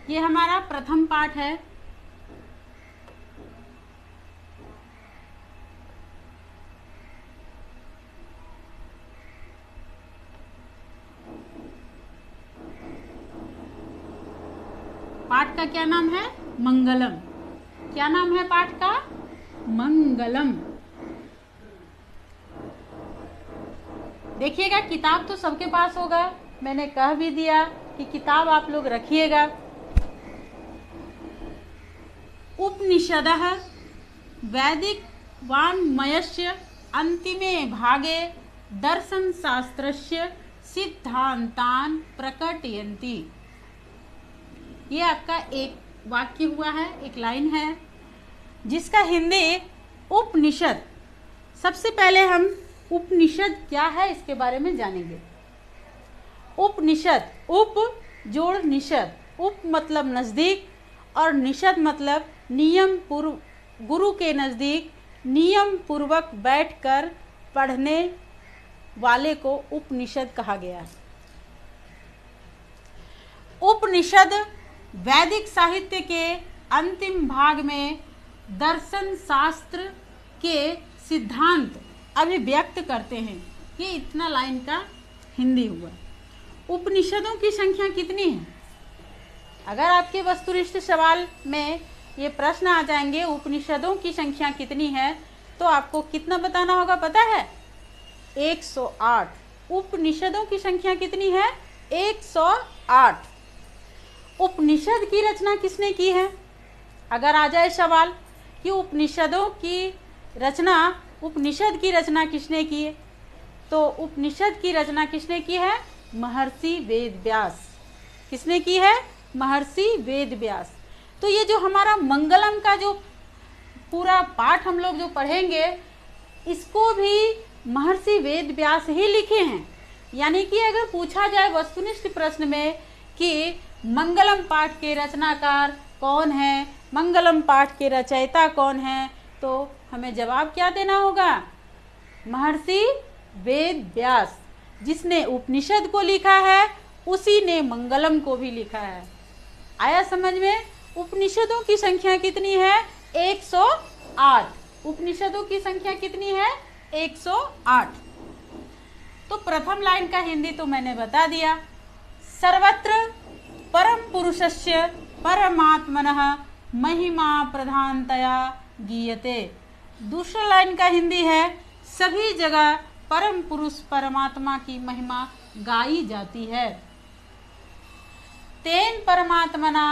ये हमारा प्रथम पाठ है। पाठ का क्या नाम है? मंगलम। क्या नाम है पाठ का? मंगलम। देखिएगा, किताब तो सबके पास होगा, मैंने कह भी दिया कि किताब आप लोग रखिएगा। उपनिषदः वैदिक वाङ्मयस्य अंतिमे भागे दर्शन शास्त्रस्य सिद्धांतान प्रकटयन्ति। ये आपका एक वाक्य हुआ है, एक लाइन है, जिसका हिंदी उपनिषद। सबसे पहले हम उपनिषद क्या है इसके बारे में जानेंगे। उपनिषद, उप जोड़ निषद, उप मतलब नज़दीक और निषद मतलब नियम पूर्व, गुरु के नज़दीक नियम पूर्वक बैठकर पढ़ने वाले को उपनिषद कहा गया है। उपनिषद वैदिक साहित्य के अंतिम भाग में दर्शन शास्त्र के सिद्धांत अभिव्यक्त करते हैं। ये इतना लाइन का हिंदी हुआ। उपनिषदों की संख्या कितनी है? अगर आपके वस्तुनिष्ठ सवाल में ये प्रश्न आ जाएंगे उपनिषदों की संख्या कितनी है, तो आपको कितना बताना होगा पता है? 108। उपनिषदों की संख्या कितनी है? 108। उपनिषद की रचना किसने की है? अगर आ जाए सवाल कि उपनिषद की रचना किसने की है, तो उपनिषद की रचना किसने की है? महर्षि वेदव्यास। किसने की है? महर्षि वेदव्यास। तो ये जो हमारा मंगलम का जो पूरा पाठ हम लोग जो पढ़ेंगे, इसको भी महर्षि वेदव्यास ही लिखे हैं। यानी कि अगर पूछा जाए वस्तुनिष्ठ प्रश्न में कि मंगलम पाठ के रचनाकार कौन है, मंगलम पाठ के रचयिता कौन है, तो हमें जवाब क्या देना होगा? महर्षि वेदव्यास। जिसने उपनिषद को लिखा है उसी ने मंगलम को भी लिखा है। आया समझ में? उपनिषदों की संख्या कितनी है? 108। उपनिषदों की संख्या कितनी है? 108। तो प्रथम लाइन का हिंदी तो मैंने बता दिया। सर्वत्र परम पुरुषस्य परमात्मनः महिमा प्रधानतया गीयते। दूसरा लाइन का हिंदी है, सभी जगह परम पुरुष परमात्मा की महिमा गाई जाती है। तेन परमात्मना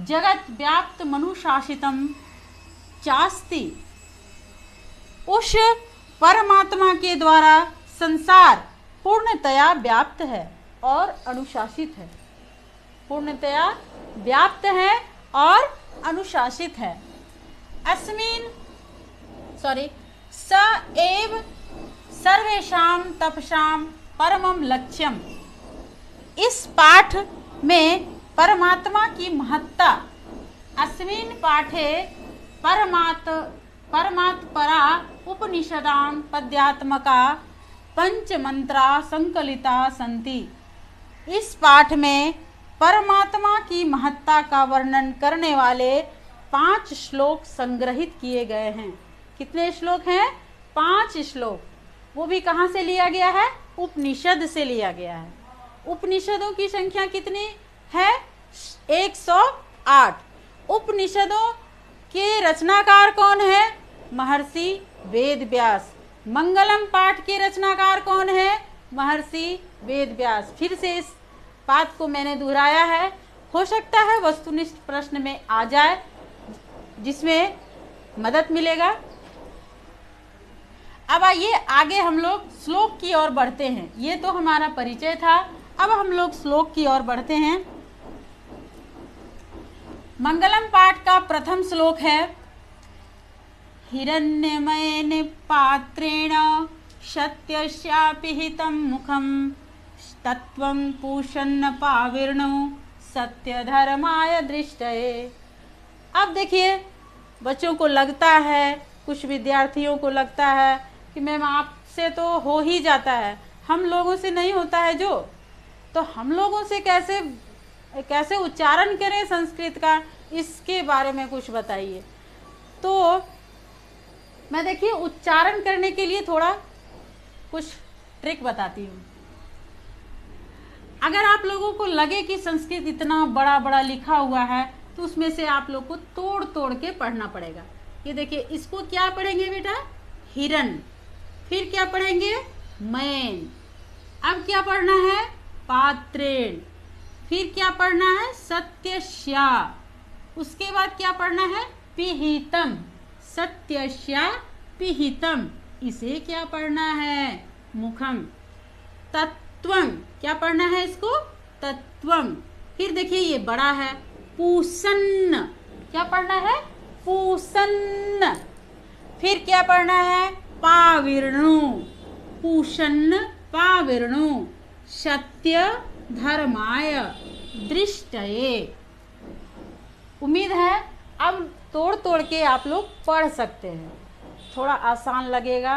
जगत व्याप्त मनुशासितम चास्ति। उस परमात्मा के द्वारा संसार पूर्णतया व्याप्त है और अनुशासित है। पूर्णतया व्याप्त है और अनुशासित है। स एव सर्वेषां तपसां परमं लक्ष्यम। इस पाठ में परमात्मा की महत्ता, अस्मिन् पाठे परमात्परा उपनिषदां पद्यात्मका पंचमंत्रा संकलिता सन्ति। इस पाठ में परमात्मा की महत्ता का वर्णन करने वाले 5 श्लोक संग्रहित किए गए हैं। कितने श्लोक हैं? 5 श्लोक। वो भी कहाँ से लिया गया है? उपनिषद से लिया गया है। उपनिषदों की संख्या कितनी है? 108। उपनिषदों के रचनाकार कौन है? महर्षि वेदव्यास। मंगलम पाठ के रचनाकार कौन है? महर्षि वेदव्यास। फिर से इस बात को मैंने दोहराया है, हो सकता है वस्तुनिष्ठ प्रश्न में आ जाए, जिसमें मदद मिलेगा। अब आइए आगे हम लोग श्लोक की ओर बढ़ते हैं। ये तो हमारा परिचय था, अब हम लोग श्लोक की ओर बढ़ते हैं। मंगलम पाठ का प्रथम श्लोक है, हिरण्यमयेन पात्रेण सत्यस्यापि हितं मुखं तत्त्वं पूषन्न पाविर्णो सत्यधर्माय दृष्टये। अब देखिए, बच्चों को लगता है, कुछ विद्यार्थियों को लगता है कि मैम आपसे तो हो ही जाता है, हम लोगों से नहीं होता है जो, तो हम लोगों से कैसे कैसे उच्चारण करें संस्कृत का, इसके बारे में कुछ बताइए। तो मैं देखिए उच्चारण करने के लिए थोड़ा कुछ ट्रिक बताती हूँ। अगर आप लोगों को लगे कि संस्कृत इतना बड़ा बड़ा लिखा हुआ है तो उसमें से आप लोग को तोड़ तोड़ के पढ़ना पड़ेगा। ये देखिए, इसको क्या पढ़ेंगे बेटा, हिरण। फिर क्या पढ़ेंगे, मैन। अब क्या पढ़ना है, पात्रेण। फिर क्या पढ़ना है, सत्यस्या। उसके बाद क्या पढ़ना है, पिहितम। सत्यस्या पिहितम। इसे क्या पढ़ना है, मुखम। तत्वं, क्या पढ़ना है इसको, तत्वं। फिर देखिए ये बड़ा है, पूसन्न। क्या पढ़ना है, पूसन्न। फिर क्या पढ़ना है, पाविर्णु। पूषन्न पाविर्णु। सत्य धर्माय दृष्टये। उम्मीद है अब तोड़ तोड़ के आप लोग पढ़ सकते हैं। थोड़ा आसान लगेगा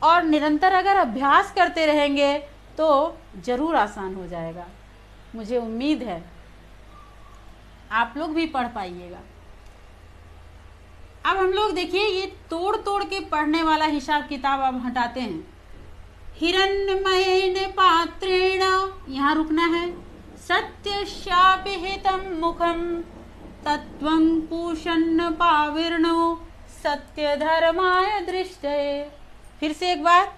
और निरंतर अगर अभ्यास करते रहेंगे तो ज़रूर आसान हो जाएगा। मुझे उम्मीद है आप लोग भी पढ़ पाइएगा। अब हम लोग देखिए ये तोड़ तोड़ के पढ़ने वाला हिसाब किताब अब हटाते हैं। हिरण्मयेन पात्रेण, यहाँ रुकना है। सत्यशापिहितं मुखम। तत्वं पूषन्न पाविर्णो। सत्य धर्माय दृष्टये। फिर से एक बार,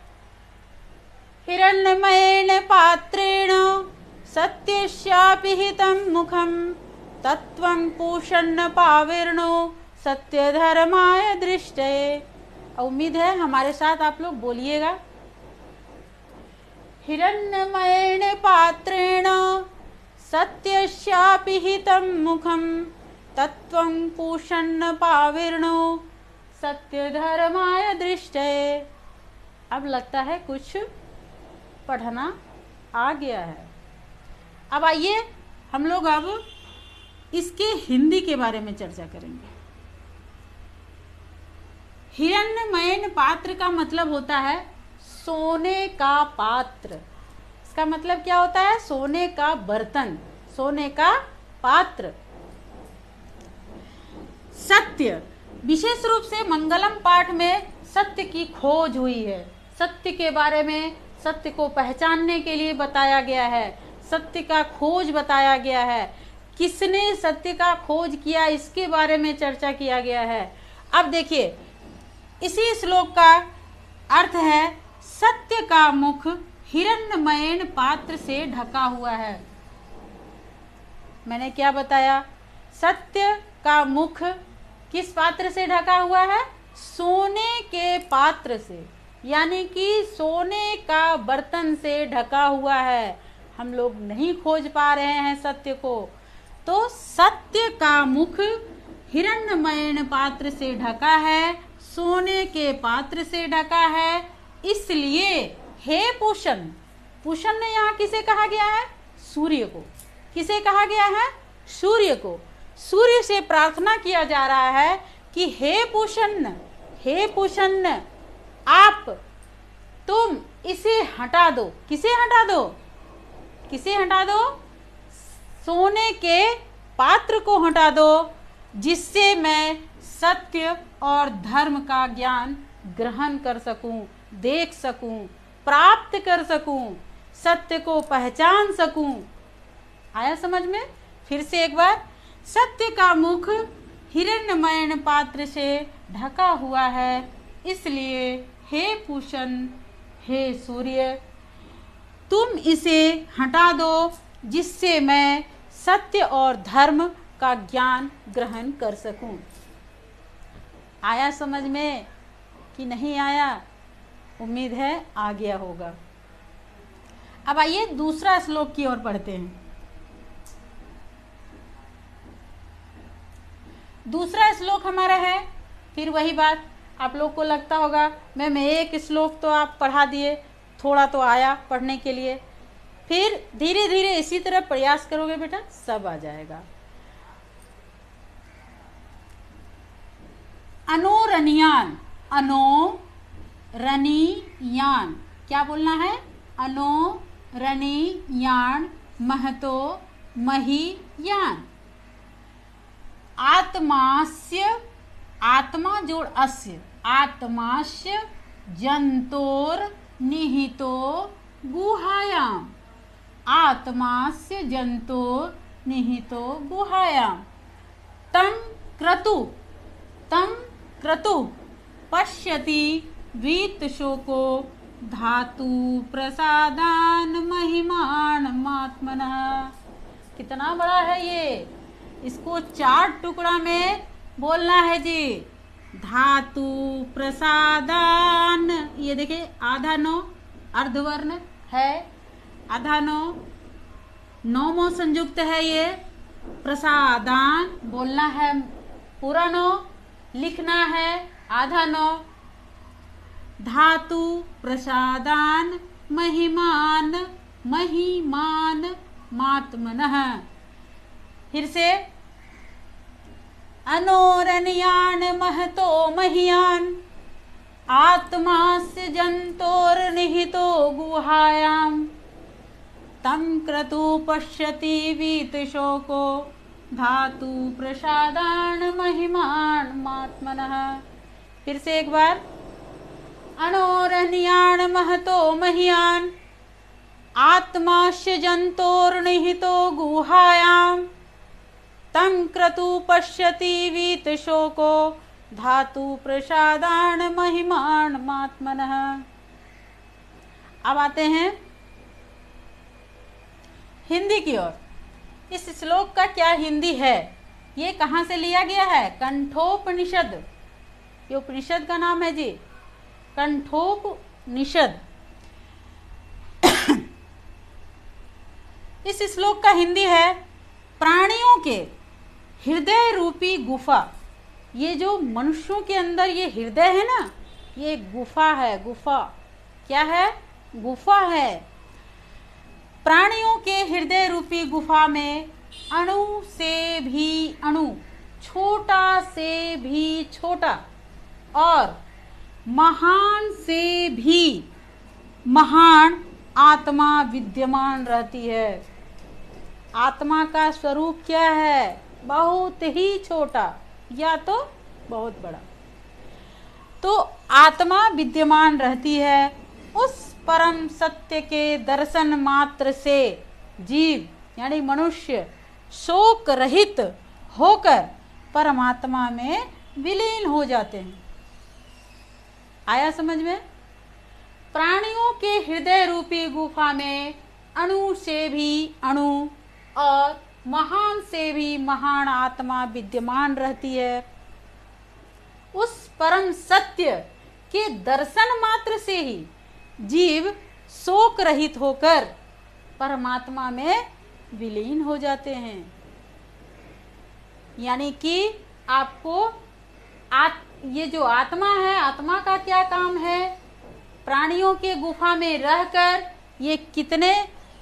हिरण्मयेन पात्रेण सत्यशापिहितं मुखम। तत्वं पूषन्न पाविर्णो। सत्य धर्माय दृष्टये। उम्मीद है हमारे साथ आप लोग बोलिएगा। हिरण्मयेन पात्रेण सत्यशापिहितं मुखम। तत्वं पूषन्न पाविर्णो। सत्य धर्माय दृष्टये। अब लगता है कुछ पढ़ना आ गया है। अब आइए हम लोग अब इसके हिंदी के बारे में चर्चा करेंगे। हिरण्मयेन पात्र का मतलब होता है सोने का पात्र। इसका मतलब क्या होता है, सोने का बर्तन, सोने का पात्र। सत्य, विशेष रूप से मंगलम पाठ में सत्य की खोज हुई है। सत्य के बारे में, सत्य को पहचानने के लिए बताया गया है। सत्य का खोज बताया गया है। किसने सत्य का खोज किया इसके बारे में चर्चा किया गया है। अब देखिए इसी श्लोक का अर्थ है, सत्य का मुख हिरण्मयेन पात्र से ढका हुआ है। मैंने क्या बताया, सत्य का मुख किस पात्र से ढका हुआ है, सोने के पात्र से, यानी कि सोने का बर्तन से ढका हुआ है। हम लोग नहीं खोज पा रहे हैं सत्य को, तो सत्य का मुख हिरण्मयेन पात्र से ढका है, सोने के पात्र से ढका है। इसलिए हे पूषण, पूषण ने यहाँ किसे कहा गया है, सूर्य को। किसे कहा गया है, सूर्य को। सूर्य से प्रार्थना किया जा रहा है कि हे पूषण, हे पूषण, आप तुम इसे हटा दो। किसे हटा दो, किसे हटा दो, सोने के पात्र को हटा दो, जिससे मैं सत्य और धर्म का ज्ञान ग्रहण कर सकूं, देख सकूं, प्राप्त कर सकूं, सत्य को पहचान सकूं। आया समझ में? फिर से एक बार, सत्य का मुख हिरण्मयेन पात्र से ढका हुआ है, इसलिए हे पूषण, हे सूर्य, तुम इसे हटा दो, जिससे मैं सत्य और धर्म का ज्ञान ग्रहण कर सकूं। आया समझ में कि नहीं आया? उम्मीद है आ गया होगा। अब आइए दूसरा श्लोक की ओर पढ़ते हैं। दूसरा श्लोक हमारा है, फिर वही बात, आप लोग को लगता होगा मैम एक श्लोक तो आप पढ़ा दिए, थोड़ा तो आया पढ़ने के लिए, फिर धीरे धीरे इसी तरह प्रयास करोगे बेटा सब आ जाएगा। अनोरणीयान, अनोरणीयान, क्या बोलना है, अनोरणीयान महतो महीयान। आत्मास्य, आत्मा जोड़ अस्य, आत्मास्य जंतोर निहितो गुहायाम, आत्मास्य जंतोर निहितो गुहायाम। तम क्रतु पश्यति वीतशोको धातु प्रसादान महिमान मात्मनः। कितना बड़ा है ये, इसको 4 टुकड़ा में बोलना है जी। धातु प्रसादान, ये देखिए आधा नो अर्धवर्ण है, आधा नो नौमो संयुक्त है ये। प्रसादान बोलना है पूरा नो, लिखना है आधा नो। धातु प्रसादान महिमान महिमान मात्मनः। फिर से अनोरनयान महतो महीयान, आत्मास्य जंतोर निहितो गुहायाम। तम क्रतु पश्यति वीतशोको धातु प्रसादान महिमान मात्मनः। फिर से एक बार, अनोरनयान महतो महीयान, आत्मास्य जंतोर निहितो गुहायाम। तम क्रतु पश्यति वीतशोको धातु प्रसादान महिमान मात्मनः। अब आते हैं हिंदी की ओर। इस श्लोक का क्या हिंदी है, ये कहाँ से लिया गया है? कंठोपनिषद। ये उपनिषद का नाम है जी, कंठोपनिषद। इस श्लोक का हिंदी है, प्राणियों के हृदय रूपी गुफा। ये जो मनुष्यों के अंदर ये हृदय है ना, ये गुफा है। गुफा क्या है? गुफा है। प्राणियों के हृदय रूपी गुफा में अणु से भी अणु, छोटा से भी छोटा और महान से भी महान आत्मा विद्यमान रहती है। आत्मा का स्वरूप क्या है? बहुत ही छोटा या तो बहुत बड़ा। तो आत्मा विद्यमान रहती है। उस परम सत्य के दर्शन मात्र से जीव यानी मनुष्य शोक रहित होकर परमात्मा में विलीन हो जाते हैं। आया समझ में? प्राणियों के हृदय रूपी गुफा में अणु से भी अणु और महान से भी महान आत्मा विद्यमान रहती है। उस परम सत्य के दर्शन मात्र से ही जीव शोक रहित होकर परमात्मा में विलीन हो जाते हैं। यानी कि आपको ये जो आत्मा है, आत्मा का क्या काम है? प्राणियों के गुफा में रहकर ये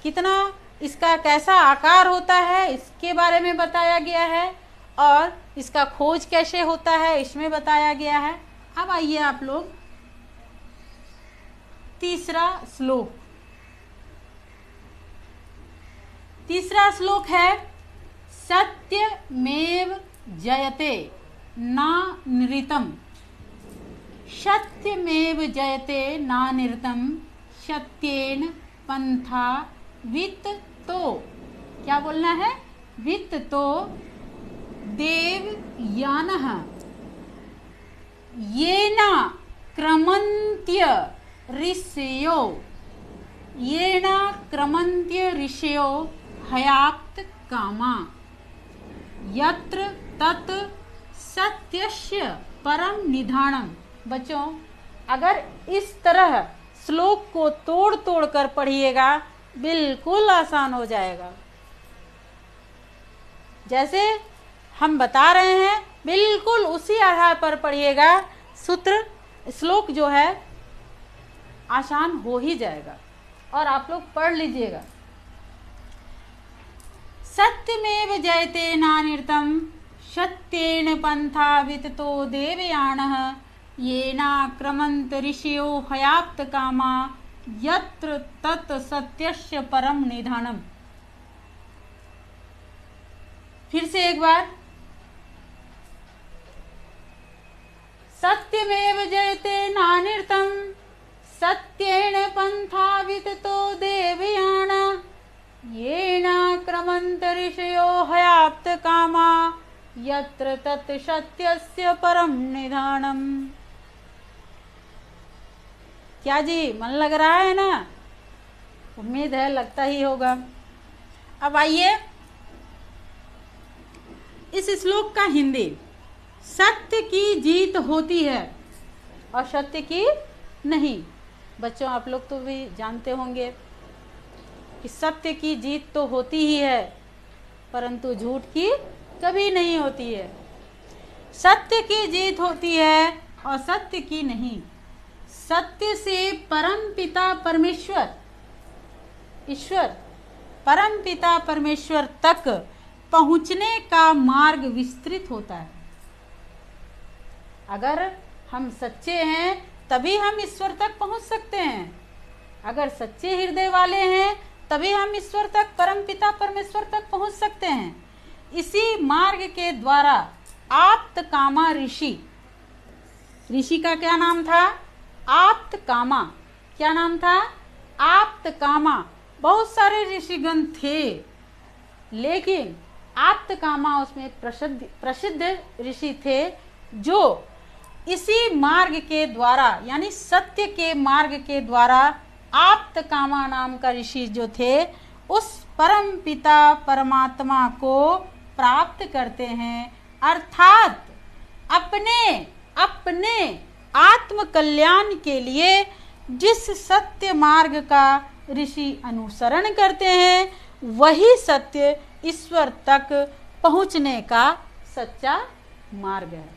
कितना इसका कैसा आकार होता है इसके बारे में बताया गया है, और इसका खोज कैसे होता है इसमें बताया गया है। अब आइए आप लोग तीसरा श्लोक। तीसरा श्लोक है, सत्यमेव जयते नानृतम्। सत्यमेव जयते नानृतम् सत्येन पंथा वित्त तो। क्या बोलना है? वित्त तो देवयानः येना क्रमन्त्य ऋषयो, येना क्रमन्त्य ऋषयो हयाप्त कामा, यत्र तत् सत्यस्य परम निधानम। बच्चों, अगर इस तरह श्लोक को तोड़ तोड़ कर पढ़िएगा बिल्कुल आसान हो जाएगा। जैसे हम बता रहे हैं बिल्कुल उसी आधार पर पढ़िएगा, सूत्र श्लोक जो है आसान हो ही जाएगा। और आप लोग पढ़ लीजिएगा, सत्यमेव जयते नानिर्तम सत्येन पंथा विततो देवयानः येना क्रमन्त ऋषयो हयाप्त कामा यत्र तत् सत्यस्य परम निधानम। फिर से एक बार, सत्यमेव जयते नानिर्तम सत्येन पंथा विततो देवयान येन क्रमन्त ऋषयो हयाप्त कामा यत्र तत् सत्यस्य परम निधानम। क्या जी, मन लग रहा है ना? उम्मीद है लगता ही होगा। अब आइए इस श्लोक का हिंदी। सत्य की जीत होती है और सत्य की नहीं। बच्चों, आप लोग तो भी जानते होंगे कि सत्य की जीत तो होती ही है, परंतु झूठ की कभी नहीं होती है। सत्य की जीत होती है और सत्य की नहीं। सत्य से परम पिता परमेश्वर ईश्वर परम पिता परमेश्वर तक पहुंचने का मार्ग विस्तृत होता है। अगर हम सच्चे हैं तभी हम ईश्वर तक पहुंच सकते हैं। अगर सच्चे हृदय वाले हैं तभी हम ईश्वर तक, परम पिता परमेश्वर तक पहुंच सकते हैं। इसी मार्ग के द्वारा आप्त कामा ऋषि का क्या नाम था? आप्त कामा। क्या नाम था? आप्त कामा। बहुत सारे ऋषिगण थे, लेकिन आप्त कामा उसमें प्रसिद्ध ऋषि थे, जो इसी मार्ग के द्वारा, यानी सत्य के मार्ग के द्वारा आप्त कामा नाम का ऋषि जो थे, उस परम पिता परमात्मा को प्राप्त करते हैं। अर्थात अपने आत्म कल्याण के लिए जिस सत्य मार्ग का ऋषि अनुसरण करते हैं, वही सत्य ईश्वर तक पहुंचने का सच्चा मार्ग है।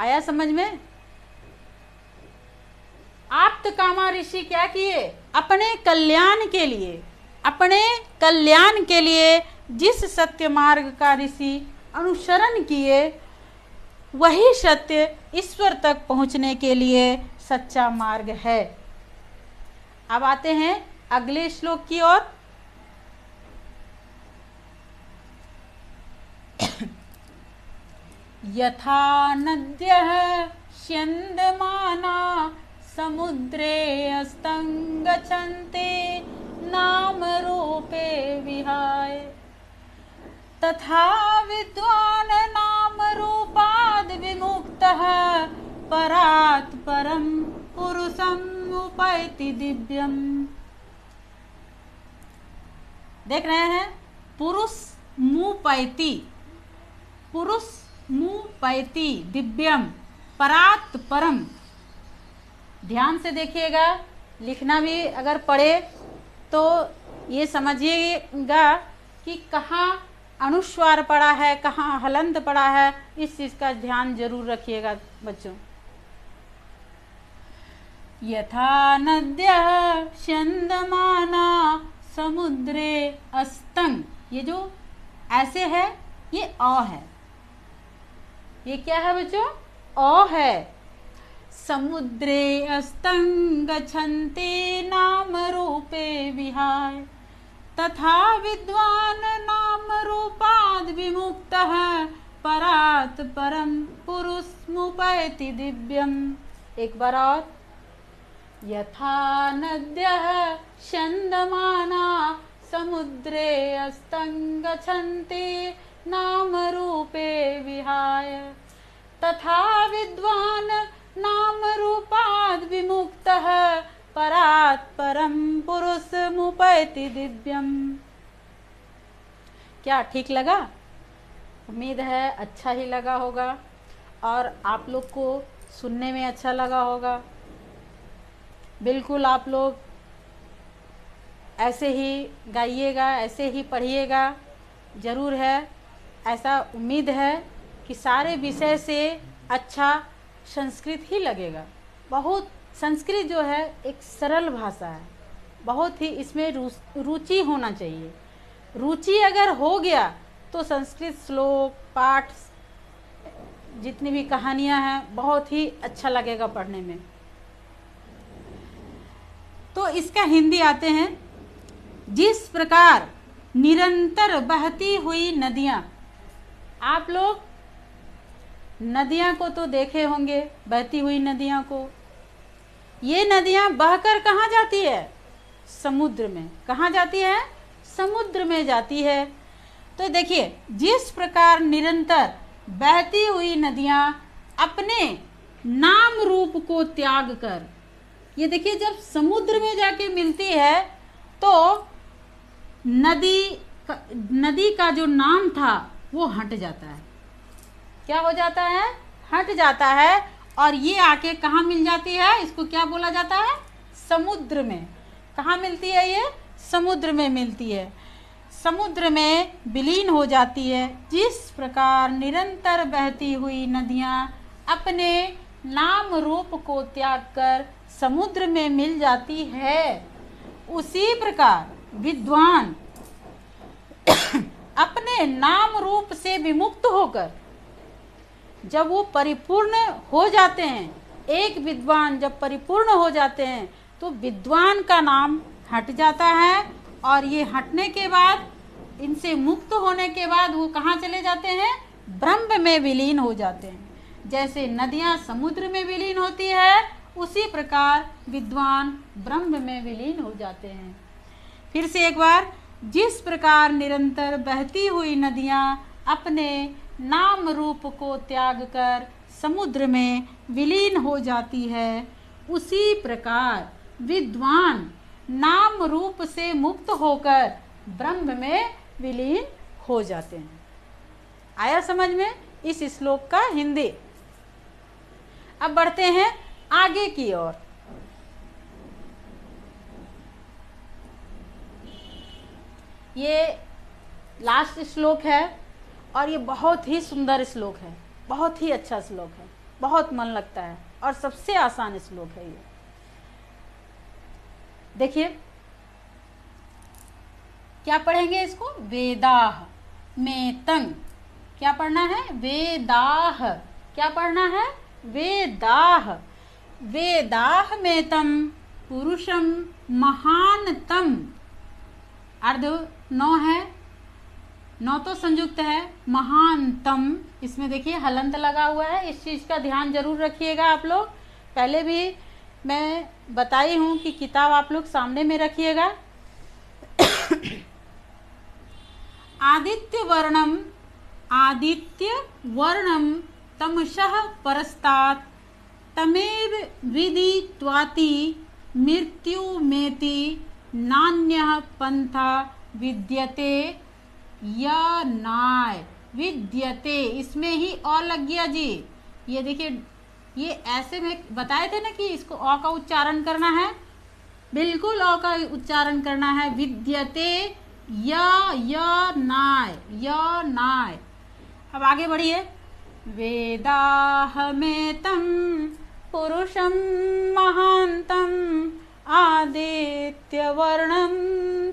आया समझ में? आप्त कामा ऋषि क्या किए? अपने कल्याण के लिए जिस सत्य मार्ग का ऋषि अनुसरण किए, वही सत्य ईश्वर तक पहुंचने के लिए सच्चा मार्ग है। अब आते हैं अगले श्लोक की ओर। यथा नद्यः स्यन्दमाना समुद्रे अस्तं गच्छन्ति नाम रूपे विहाय तथा विद्वान् नाम रूपाद् विमुक्तः परात् परं पुरुषम् उपैति दिव्यम्। देख रहे हैं, पुरुष मुपैति दिव्यम परात् परम। ध्यान से देखिएगा, लिखना भी अगर पढ़े तो ये समझिएगा कि कहाँ अनुस्वार पड़ा है, कहाँ हलंत पड़ा है। इस चीज़ का ध्यान जरूर रखिएगा बच्चों। यथा नद्यः स्यन्दमाना समुद्रे अस्तं, ये जो ऐसे है ये अ है। ये क्या है बच्चों? अ है। समुद्रे अस्तं गच्छन्ति नाम रूपे विहाय तथा विद्वान् नाम रूपाद् विमुक्तः परात् परं पुरुषमुपैति दिव्यम्। एक बार और। यथा नद्यः स्यन्दमाना समुद्रे अस्तं गच्छन्ति नाम रूपे विहाय तथा विद्वान् नाम रूपाद् विमुक्तः परात् परं पुरुषमुपैति दिव्यम्। क्या ठीक लगा? उम्मीद है अच्छा ही लगा होगा और आप लोग को सुनने में अच्छा लगा होगा। बिल्कुल आप लोग ऐसे ही गाइएगा, ऐसे ही पढ़िएगा, ज़रूर है। ऐसा उम्मीद है कि सारे विषय से अच्छा संस्कृत ही लगेगा। बहुत संस्कृत जो है एक सरल भाषा है, बहुत ही इसमें रुचि होना चाहिए। रुचि अगर हो गया तो संस्कृत श्लोक पाठ जितनी भी कहानियाँ हैं बहुत ही अच्छा लगेगा पढ़ने में। तो इसका हिंदी आते हैं। जिस प्रकार निरंतर बहती हुई नदियाँ। आप लोग नदियाँ को तो देखे होंगे, बहती हुई नदियाँ को। ये नदियाँ बहकर कहाँ जाती है? समुद्र में। कहाँ जाती है? समुद्र में जाती है। तो देखिए, जिस प्रकार निरंतर बहती हुई नदियाँ अपने नाम रूप को त्याग कर, ये देखिए जब समुद्र में जाके मिलती है तो नदी का जो नाम था वो हट जाता है। क्या हो जाता है? हट जाता है। और ये आके कहाँ मिल जाती है? इसको क्या बोला जाता है? समुद्र में। कहाँ मिलती है ये? समुद्र में मिलती है, समुद्र में विलीन हो जाती है। जिस प्रकार निरंतर बहती हुई नदियाँ अपने नाम रूप को त्याग कर समुद्र में मिल जाती है, उसी प्रकार विद्वान अपने नाम रूप से विमुक्त होकर जब वो परिपूर्ण हो जाते हैं, एक विद्वान जब परिपूर्ण हो जाते हैं तो विद्वान का नाम हट जाता है। और ये हटने के बाद, इनसे मुक्त होने के बाद वो कहाँ चले जाते हैं? ब्रह्म में विलीन हो जाते हैं। जैसे नदियाँ समुद्र में विलीन होती है, उसी प्रकार विद्वान ब्रह्म में विलीन हो जाते हैं। फिर से एक बार, जिस प्रकार निरंतर बहती हुई नदियाँ अपने नाम रूप को त्याग कर समुद्र में विलीन हो जाती है, उसी प्रकार विद्वान नाम रूप से मुक्त होकर ब्रह्म में विलीन हो जाते हैं। आया समझ में इस श्लोक का हिंदी? अब बढ़ते हैं आगे की ओर। ये लास्ट श्लोक है और ये बहुत ही सुंदर श्लोक है, बहुत ही अच्छा श्लोक है, बहुत मन लगता है और सबसे आसान श्लोक है ये। देखिए क्या पढ़ेंगे इसको? वेदाह में तंग। क्या पढ़ना है? वेदाह। क्या पढ़ना है? वेदाह। वेदाह में तम पुरुषम महानतम। अर्ध 9 है, 9 तो संयुक्त है। महानतम, इसमें देखिए हलंत लगा हुआ है, इस चीज़ का ध्यान जरूर रखिएगा आप लोग। पहले भी मैं बताई हूँ कि किताब आप लोग सामने में रखिएगा। आदित्य वर्णम तमसः परस्तात् तमेव विदित्वाति मृत्युमेति नान्यः पंथा विद्यते या नाय। विद्यते, इसमें ही अ लग गया जी। ये देखिए, ये ऐसे में बताए थे ना कि इसको अ का उच्चारण करना है, बिल्कुल अ का उच्चारण करना है। विद्यते या नाय, या नाय। अब आगे बढ़िए। वेदाहमेतं पुरुषं महान्तं आदित्यवर्णं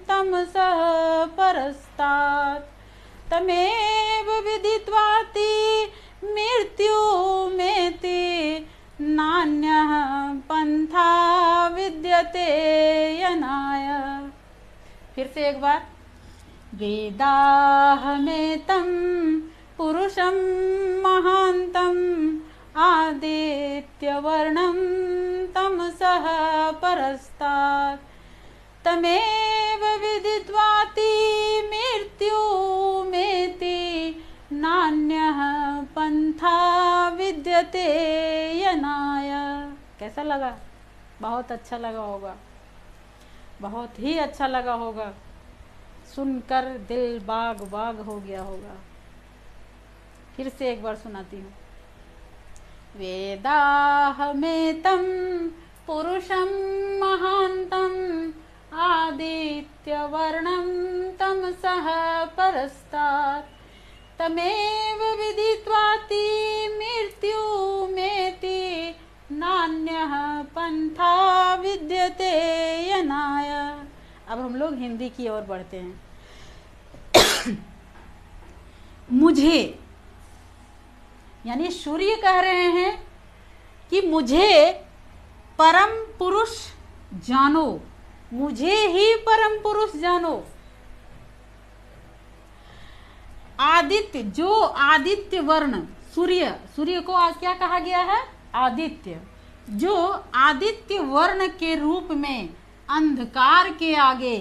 तमसः परस्तात् तमेव विदित्वाति मृत्युमेति नान्यः पंथा विद्यते यनाय। फिर से एक बार। वेदाहमेतं पुरुषं महान्तं आदित्यवर्णं तमसः परस्तात् तमेव विदित्वाति मृत्युमेति नान्यः पंथा विद्यते यनाय। कैसा लगा? बहुत अच्छा लगा होगा, बहुत ही अच्छा लगा होगा, सुनकर दिल बाग बाग हो गया होगा। फिर से एक बार सुनाती हूँ। वेदाहमेतं पुरुषं महान्तं आदित्यवर्णं तमसः परस्तात् तमेव विदित्वाति मृत्युमेति नान्यः पंथा विद्यते यनाय। अब हम लोग हिंदी की ओर बढ़ते हैं। मुझे, यानी सूर्य कह रहे हैं कि मुझे परम पुरुष जानो, मुझे ही परम पुरुष जानो। आदित्य, जो आदित्य वर्ण, सूर्य, सूर्य को आज क्या कहा गया है? आदित्य। जो आदित्य वर्ण के रूप में अंधकार के आगे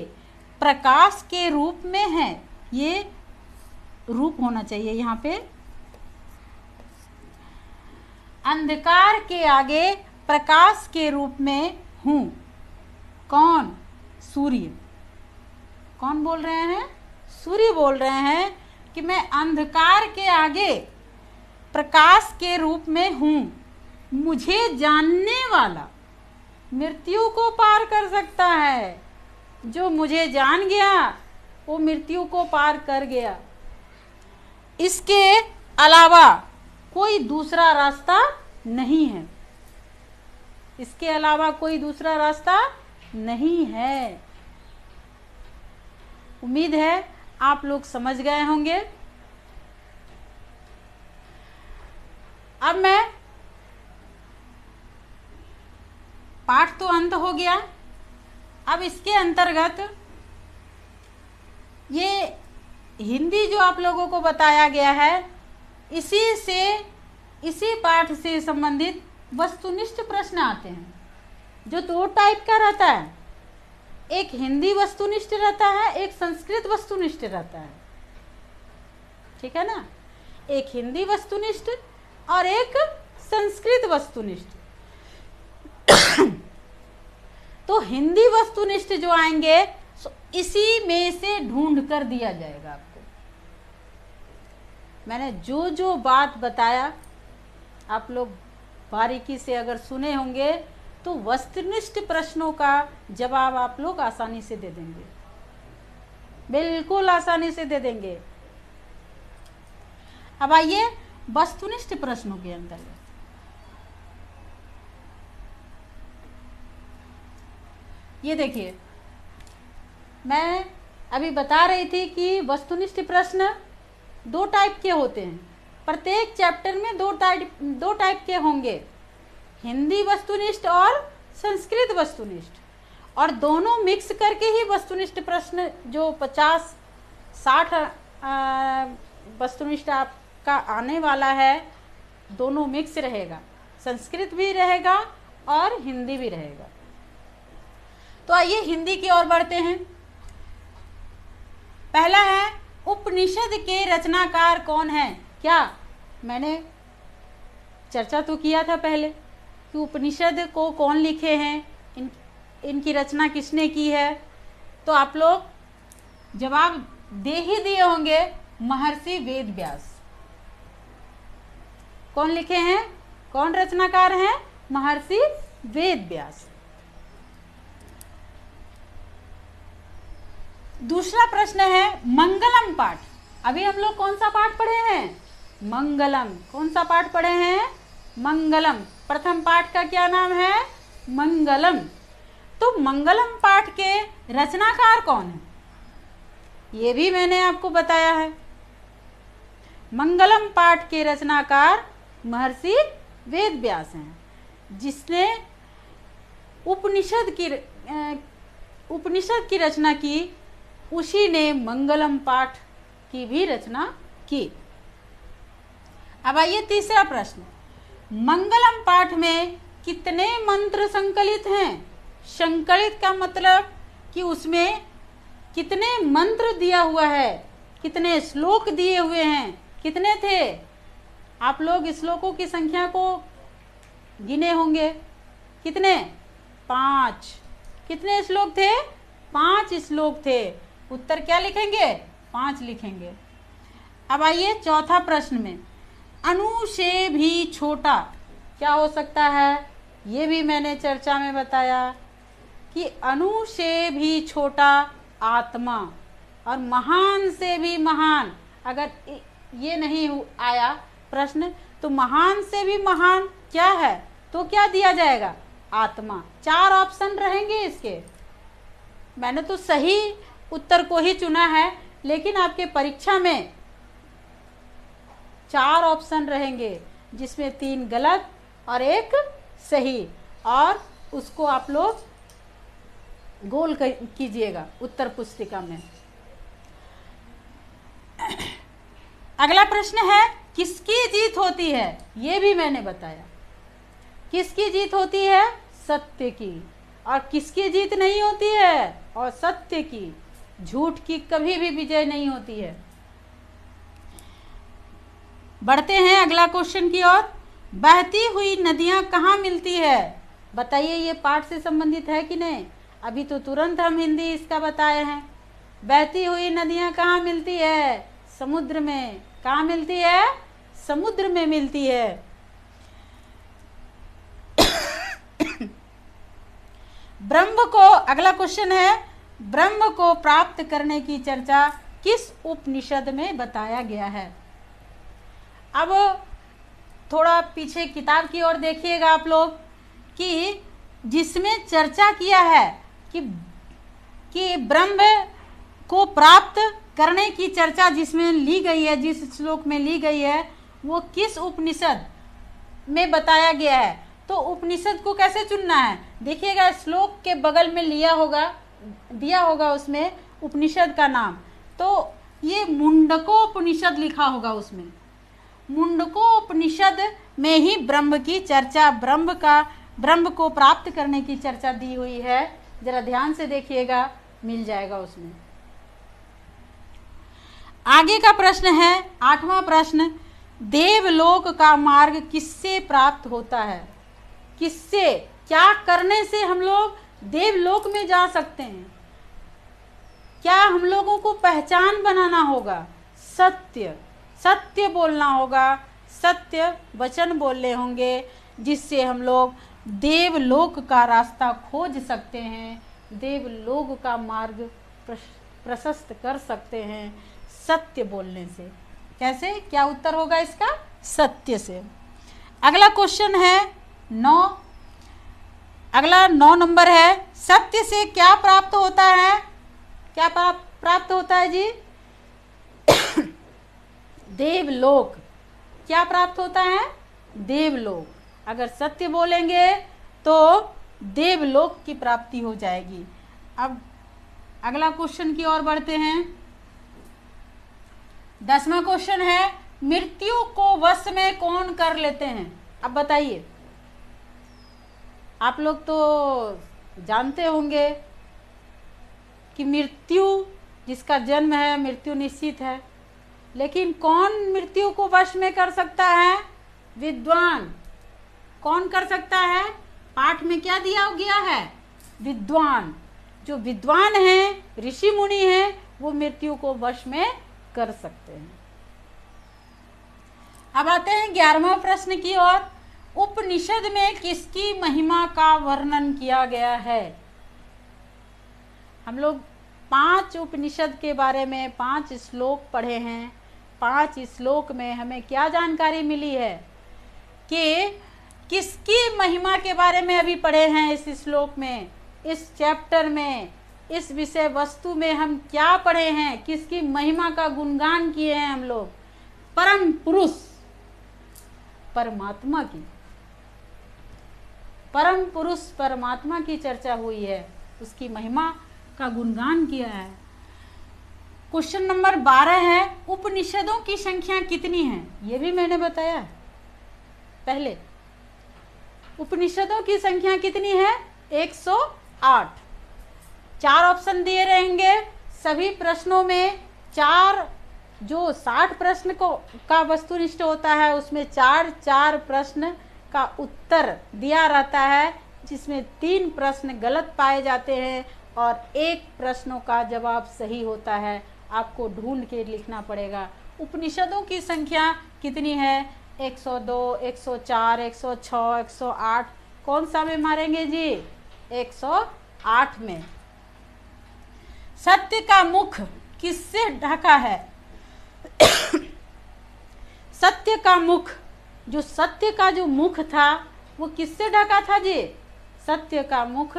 प्रकाश के रूप में है, ये रूप होना चाहिए यहाँ पे, अंधकार के आगे प्रकाश के रूप में हूँ। कौन? सूर्य। कौन बोल रहे हैं? सूर्य बोल रहे हैं कि मैं अंधकार के आगे प्रकाश के रूप में हूँ। मुझे जानने वाला मृत्यु को पार कर सकता है। जो मुझे जान गया वो मृत्यु को पार कर गया। इसके अलावा कोई दूसरा रास्ता नहीं है। इसके अलावा कोई दूसरा रास्ता नहीं है। उम्मीद है आप लोग समझ गए होंगे। अब मैं, पाठ तो अंत हो गया। अब इसके अंतर्गत ये हिंदी जो आप लोगों को बताया गया है, इसी पाठ से संबंधित वस्तुनिष्ठ प्रश्न आते हैं, जो दो टाइप का रहता है। एक हिंदी वस्तुनिष्ठ रहता है, एक संस्कृत वस्तुनिष्ठ रहता है। ठीक है ना? एक हिंदी वस्तुनिष्ठ और एक संस्कृत वस्तुनिष्ठ। तो हिंदी वस्तुनिष्ठ जो आएंगे इसी में से ढूंढ कर दिया जाएगा आपको। मैंने जो जो बात बताया आप लोग बारीकी से अगर सुने होंगे तो वस्तुनिष्ठ प्रश्नों का जवाब आप लोग आसानी से दे देंगे, बिल्कुल आसानी से दे देंगे। अब आइए वस्तुनिष्ठ प्रश्नों के अंतर्गत। ये देखिए, मैं अभी बता रही थी कि वस्तुनिष्ठ प्रश्न दो टाइप के होते हैं। प्रत्येक चैप्टर में दो टाइप के होंगे, हिंदी वस्तुनिष्ठ और संस्कृत वस्तुनिष्ठ, और दोनों मिक्स करके ही वस्तुनिष्ठ प्रश्न जो 50-60 वस्तुनिष्ठ आपका आने वाला है, दोनों मिक्स रहेगा। संस्कृत भी रहेगा और हिंदी भी रहेगा। तो आइए हिंदी की ओर बढ़ते हैं। पहला है, उपनिषद के रचनाकार कौन है? क्या मैंने चर्चा तो किया था पहले कि उपनिषद को कौन लिखे हैं, इनकी रचना किसने की है? तो आप लोग जवाब दे ही दिए होंगे, महर्षि वेद व्यास। कौन लिखे हैं? कौन रचनाकार हैं? महर्षि वेद व्यास। दूसरा प्रश्न है मंगलम पाठ। अभी हम लोग कौन सा पाठ पढ़े हैं? मंगलम। कौन सा पाठ पढ़े हैं? मंगलम। प्रथम पाठ का क्या नाम है? मंगलम। तो मंगलम पाठ के रचनाकार कौन है? ये भी मैंने आपको बताया है। मंगलम पाठ के रचनाकार महर्षि वेद व्यास हैं, जिसने उपनिषद की रचना की। उसी ने मंगलम पाठ की भी रचना की। अब आइए तीसरा प्रश्न, मंगलम पाठ में कितने मंत्र संकलित हैं? संकलित का मतलब कि उसमें कितने मंत्र दिया हुआ है, कितने श्लोक दिए हुए हैं, कितने थे? आप लोग श्लोकों की संख्या को गिने होंगे। कितने? 5। कितने श्लोक थे? 5 श्लोक थे। उत्तर क्या लिखेंगे? 5 लिखेंगे। अब आइए चौथा प्रश्न में, अणु से भी छोटा क्या हो सकता है? ये भी मैंने चर्चा में बताया कि अणु से भी छोटा आत्मा, और महान से भी महान। अगर ये नहीं आया प्रश्न तो महान से भी महान क्या है, तो क्या दिया जाएगा? आत्मा। 4 ऑप्शन रहेंगे इसके। मैंने तो सही उत्तर को ही चुना है, लेकिन आपके परीक्षा में 4 ऑप्शन रहेंगे, जिसमें 3 गलत और 1 सही, और उसको आप लोग गोल कीजिएगा उत्तर पुस्तिका में। अगला प्रश्न है किसकी जीत होती है? ये भी मैंने बताया। किसकी जीत होती है? सत्य की। और किसकी जीत नहीं होती है? और सत्य की। झूठ की कभी भी विजय नहीं होती है। बढ़ते हैं अगला क्वेश्चन की ओर। बहती हुई नदियां कहाँ मिलती है? बताइए, ये पाठ से संबंधित है कि नहीं? अभी तो तुरंत हम हिंदी इसका बताए हैं। बहती हुई नदियां कहाँ मिलती है? समुद्र में। कहाँ मिलती है? समुद्र में मिलती है। ब्रह्म को, अगला क्वेश्चन है, ब्रह्म को प्राप्त करने की चर्चा किस उपनिषद में बताया गया है? अब थोड़ा पीछे किताब की ओर देखिएगा आप लोग कि जिसमें चर्चा किया है कि ब्रह्म को प्राप्त करने की चर्चा जिसमें ली गई है, जिस श्लोक में ली गई है, वो किस उपनिषद में बताया गया है। तो उपनिषद को कैसे चुनना है? देखिएगा, श्लोक के बगल में दिया होगा उसमें उपनिषद का नाम। तो ये मुंडकोपनिषद लिखा होगा उसमें। मुंडकोपनिषद में ही ब्रह्म की चर्चा, ब्रह्म को प्राप्त करने की चर्चा दी हुई है। जरा ध्यान से देखिएगा, मिल जाएगा उसमें। आगे का प्रश्न है 8वां प्रश्न, देवलोक का मार्ग किससे प्राप्त होता है? किससे, क्या करने से हम लोग देवलोक में जा सकते हैं? क्या हम लोगों को पहचान बनाना होगा? सत्य बोलना होगा, सत्य वचन बोलने होंगे, जिससे हम लोग देवलोक का रास्ता खोज सकते हैं, देवलोक का मार्ग प्रशस्त कर सकते हैं सत्य बोलने से। कैसे? क्या उत्तर होगा इसका? सत्य से। अगला क्वेश्चन है 9। अगला 9 नंबर है, सत्य से क्या प्राप्त होता है? क्या प्राप्त होता है जी? देवलोक। क्या प्राप्त होता है? देवलोक। अगर सत्य बोलेंगे तो देवलोक की प्राप्ति हो जाएगी। अब अगला क्वेश्चन की ओर बढ़ते हैं। 10वां क्वेश्चन है, मृत्यु को वश में कौन कर लेते हैं? अब बताइए, आप लोग तो जानते होंगे कि मृत्यु, जिसका जन्म है, मृत्यु निश्चित है, लेकिन कौन मृत्यु को वश में कर सकता है? विद्वान। कौन कर सकता है? पाठ में क्या दिया गया है? विद्वान। जो विद्वान हैं, ऋषि मुनि हैं, वो मृत्यु को वश में कर सकते हैं। अब आते हैं 11वां प्रश्न की ओर। उपनिषद में किसकी महिमा का वर्णन किया गया है? हम लोग 5 उपनिषद के बारे में 5 श्लोक पढ़े हैं। 5 श्लोक में हमें क्या जानकारी मिली है कि किसकी महिमा के बारे में अभी पढ़े हैं इस श्लोक में, इस चैप्टर में, इस विषय वस्तु में हम क्या पढ़े हैं? किसकी महिमा का गुणगान किए हैं हम लोग? परम पुरुष परमात्मा की। परम पुरुष परमात्मा की चर्चा हुई है, उसकी महिमा का गुणगान किया है। क्वेश्चन नंबर 12 है, उपनिषदों की संख्या कितनी है? ये भी मैंने बताया पहले। उपनिषदों की संख्या कितनी है? 108। 4 ऑप्शन दिए रहेंगे। सभी प्रश्नों में 4, जो 60 प्रश्न का वस्तुनिष्ठ होता है, उसमें 4 प्रश्न का उत्तर दिया रहता है, जिसमें 3 प्रश्न गलत पाए जाते हैं और 1 प्रश्नों का जवाब सही होता है। आपको ढूंढ के लिखना पड़ेगा। उपनिषदों की संख्या कितनी है? 102, 104, 106, 108। कौन सा में मारेंगे जी? 108 में। सत्य का मुख किससे ढका है? सत्य का मुख, जो सत्य का जो मुख था वो किससे ढका था जी? सत्य का मुख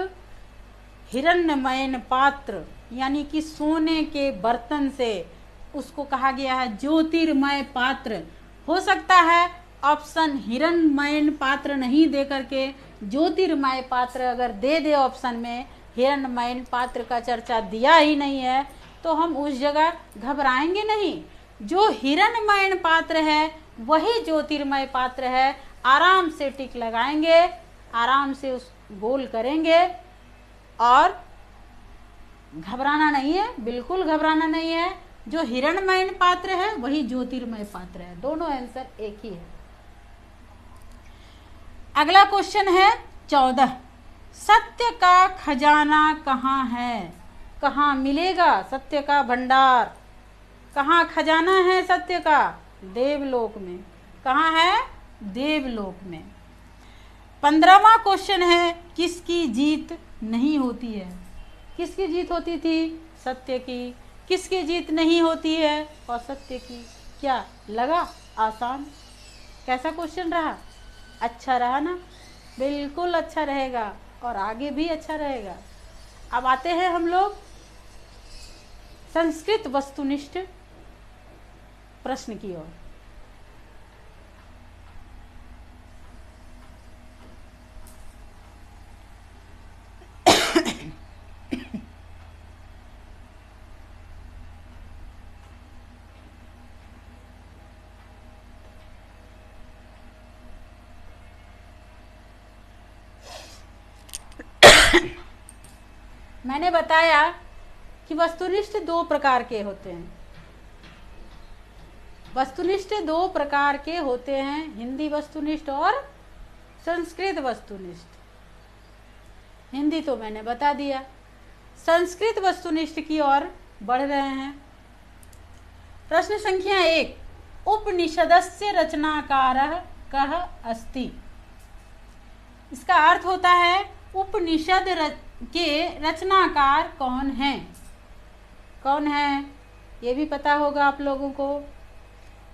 हिरण्मयन पात्र, यानी कि सोने के बर्तन से, उसको कहा गया है ज्योतिर्मय पात्र। हो सकता है ऑप्शन हिरण्मयन पात्र नहीं दे करके ज्योतिर्मय पात्र अगर दे ऑप्शन में, हिरण्मयन पात्र का चर्चा दिया ही नहीं है, तो हम उस जगह घबराएंगे नहीं। जो हिरणमय पात्र है वही ज्योतिर्मय पात्र है। आराम से टिक लगाएंगे, आराम से उस गोल करेंगे और घबराना नहीं है, बिल्कुल घबराना नहीं है। जो हिरणमय पात्र है वही ज्योतिर्मय पात्र है, दोनों आंसर एक ही है। अगला क्वेश्चन है 14। सत्य का खजाना कहाँ है? कहाँ मिलेगा सत्य का भंडार? कहाँ खजाना है सत्य का? देवलोक में। कहाँ है? देवलोक में। 15वां क्वेश्चन है किसकी जीत नहीं होती है? किसकी जीत होती थी? सत्य की। किसकी जीत नहीं होती है? असत्य की। क्या लगा आसान? कैसा क्वेश्चन रहा? अच्छा रहा ना? बिल्कुल अच्छा रहेगा और आगे भी अच्छा रहेगा। अब आते हैं हम लोग संस्कृत वस्तुनिष्ठ प्रश्न की ओर। मैंने बताया कि वस्तुनिष्ठ दो प्रकार के होते हैं। वस्तुनिष्ठ दो प्रकार के होते हैं, हिंदी वस्तुनिष्ठ और संस्कृत वस्तुनिष्ठ। हिंदी तो मैंने बता दिया, संस्कृत वस्तुनिष्ठ की ओर बढ़ रहे हैं। प्रश्न संख्या 1। उपनिषदस्य रचनाकारः कः अस्ति? इसका अर्थ होता है उपनिषद के रचनाकार कौन है? कौन है ये भी पता होगा आप लोगों को।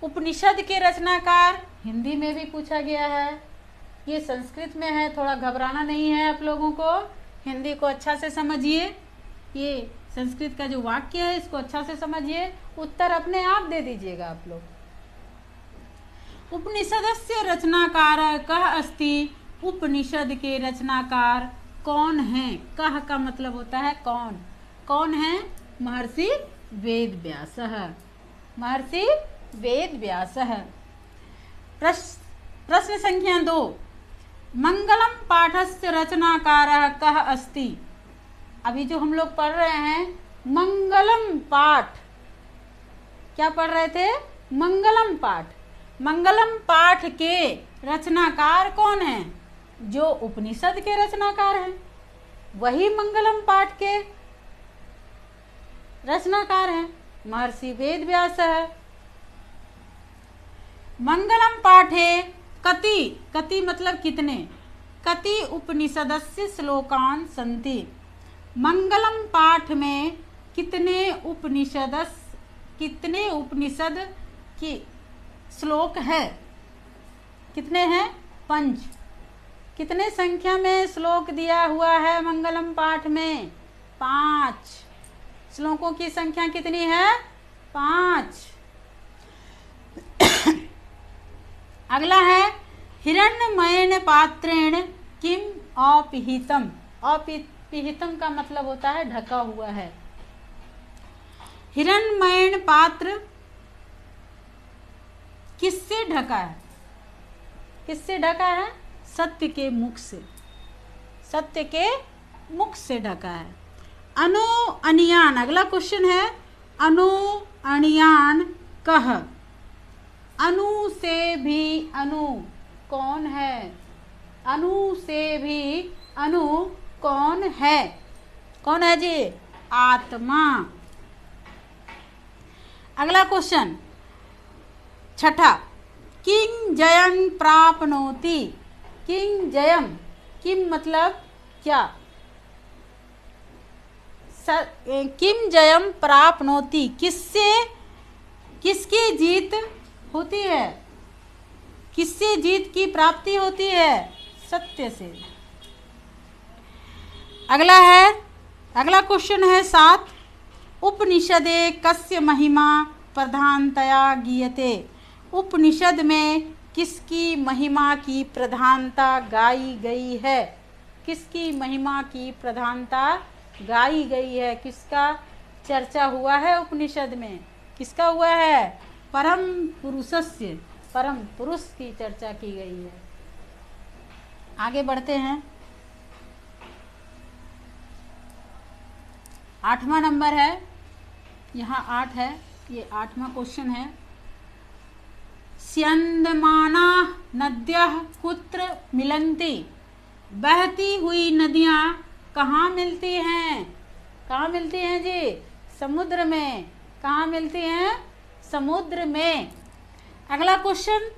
उपनिषद के रचनाकार हिंदी में भी पूछा गया है, ये संस्कृत में है, थोड़ा घबराना नहीं है आप लोगों को। हिंदी को अच्छा से समझिए, ये संस्कृत का जो वाक्य है इसको अच्छा से समझिए, उत्तर अपने आप दे दीजिएगा आप लोग। उपनिषदस्य रचनाकार कः अस्ति? उपनिषद के रचनाकार कौन है? कह का मतलब होता है कौन। कौन है? महर्षि वेदव्यासः। महर्षि वेदव्यासः। प्रश्न संख्या 2। मंगलम पाठस्य रचनाकारः कः अस्ति? अभी जो हम लोग पढ़ रहे हैं मंगलम पाठ, क्या पढ़ रहे थे? मंगलम पाठ। मंगलम पाठ के रचनाकार कौन है? जो उपनिषद के रचनाकार हैं वही मंगलम पाठ के रचनाकार हैं, महर्षि वेदव्यास है। मंगलम पाठे कति, कति मतलब कितने, कति उपनिषदस्य श्लोकान सन्ति? मंगलम पाठ में कितने उपनिषद की श्लोक है? कितने हैं? 5। कितने संख्या में श्लोक दिया हुआ है मंगलम पाठ में? 5। श्लोकों की संख्या कितनी है? 5। अगला है हिरण्मयेन पात्रेण किम अपिहितम? अपिहितम का मतलब होता है ढका हुआ है। हिरण्मयेन पात्र किससे ढका है? किससे ढका है? सत्य के मुख से। सत्य के मुख से ढका है। अनु अनियान, अगला क्वेश्चन है अनु अनियान कह? अनु से भी अनु कौन है? अनु से भी अनु कौन है? कौन है जी? आत्मा। अगला क्वेश्चन 6ठा। किंग जयं प्राप्नोति? किंग जयम, किम मतलब क्या? किम जयम प्राप्नोति, किससे, किसकी जीत होती है? किससे जीत की प्राप्ति होती है? सत्य से। अगला क्वेश्चन है 7। उपनिषदे कस्य महिमा प्रधानतया गीयते? उपनिषद में किसकी महिमा की प्रधानता गाई गई है? किसकी महिमा की प्रधानता गाई गई है? किसका चर्चा हुआ है उपनिषद में? किसका हुआ है? परम पुरुषस्य, परम पुरुष की चर्चा की गई है। आगे बढ़ते हैं। 8वां नंबर है, यहाँ 8 है, ये 8वां क्वेश्चन है। स्यन्दमाना नद्यः कुत्र मिलन्ति, बहती हुई नदियाँ कहाँ मिलती हैं? कहाँ मिलती हैं जी? समुद्र में। कहाँ मिलती हैं? समुद्र में। अगला क्वेश्चन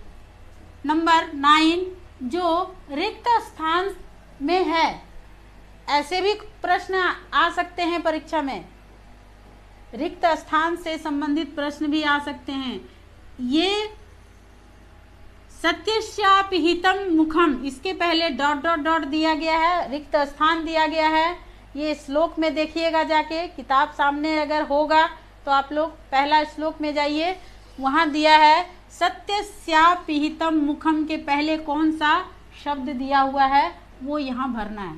नंबर 9, जो रिक्त स्थान में है, ऐसे भी प्रश्न आ सकते हैं परीक्षा में, रिक्त स्थान से संबंधित प्रश्न भी आ सकते हैं। ये सत्यस्यापिहितं मुखम, इसके पहले डॉट डॉट डॉट दिया गया है, रिक्त स्थान दिया गया है। ये श्लोक में देखिएगा, जाके किताब सामने अगर होगा तो आप लोग पहला श्लोक में जाइए, वहाँ दिया है सत्यस्यापिहितं मुखम के पहले कौन सा शब्द दिया हुआ है वो यहाँ भरना है।